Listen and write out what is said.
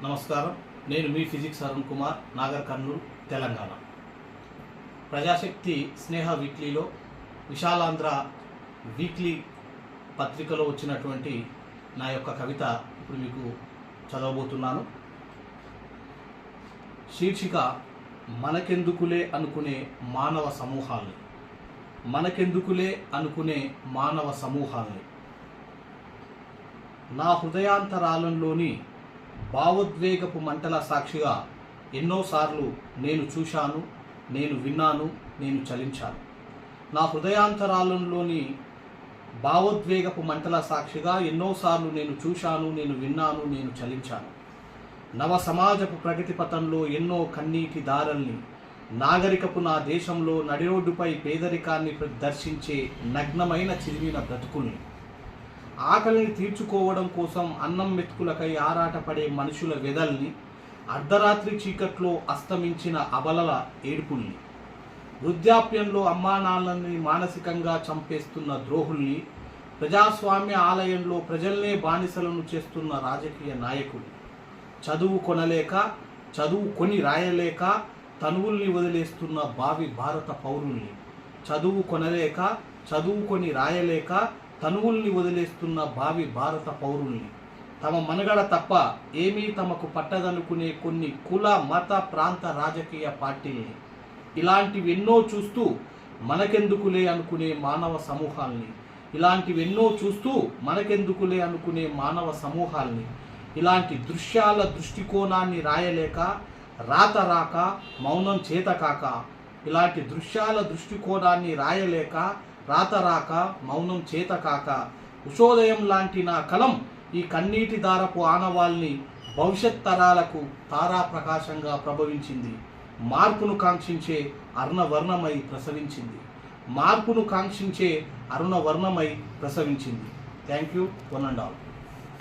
నమస్కారం. నేను మీ ఫిజిక్స్ అరుణ్ కుమార్, నాగర్ కర్నూల్, తెలంగాణ. ప్రజాశక్తి స్నేహ వీక్లీలో విశాలాంధ్ర వీక్లీ పత్రికలో వచ్చినటువంటి నా యొక్క కవిత ఇప్పుడు మీకు చదవబోతున్నాను. శీర్షిక మనకెందుకులే అనుకునే మానవ సమూహాల్ని. మనకెందుకులే అనుకునే మానవ సమూహాల్ని. నా హృదయాంతరాలంలోని భావోద్వేగపు మంటల సాక్షిగా ఎన్నోసార్లు నేను చూశాను, నేను విన్నాను, నేను చలించాను. నా హృదయాంతరాలంలోని భావోద్వేగపు మంటల సాక్షిగా ఎన్నోసార్లు నేను చూశాను, నేను విన్నాను, నేను చలించాను. నవ సమాజపు ప్రగతి పథంలో ఎన్నో కన్నీటి దారల్ని, నాగరికపు నా దేశంలో నడిరోడ్డుపై పేదరికాన్ని దర్శించే నగ్నమైన చిరిమిన బ్రతుకుల్ని, ఆకలిని తీర్చుకోవడం కోసం అన్నం మెతుకులకై ఆరాటపడే మనుషుల వెదల్ని, అర్ధరాత్రి చీకట్లో అస్తమించిన అబలల ఏడుపుల్ని, వృద్ధాప్యంలో అమ్మానాన్నల్ని మానసికంగా చంపేస్తున్న ద్రోహుల్ని, ప్రజాస్వామ్య ఆలయంలో ప్రజల్నే బానిసలను చేస్తున్న రాజకీయ నాయకులు, చదువు కొని రాయలేక తనువుల్ని వదిలేస్తున్న భావి భారత పౌరుల్ని, చదువుకొని రాయలేక తనువుల్ని వదిలేస్తున్న భావి భారత పౌరుల్ని, తమ మనుగడ తప్ప ఏమీ తమకు పట్టదనుకునే కొన్ని కుల మత ప్రాంత రాజకీయ పార్టీల్ని, ఇలాంటివెన్నో చూస్తూ మనకెందుకులే అనుకునే మానవ సమూహాల్ని, ఇలాంటి దృశ్యాల దృష్టికోణాన్ని రాయలేక రాత రాక మౌనం చేతకాక, ఉషోదయం లాంటి నా కలం ఈ కన్నీటి దారపు ఆనవాల్ని భవిష్యత్ తరాలకు తారా ప్రకాశంగా ప్రభవించింది. మార్పును కాంక్షించే అరుణవర్ణమై ప్రసవించింది. Thank you, one and all.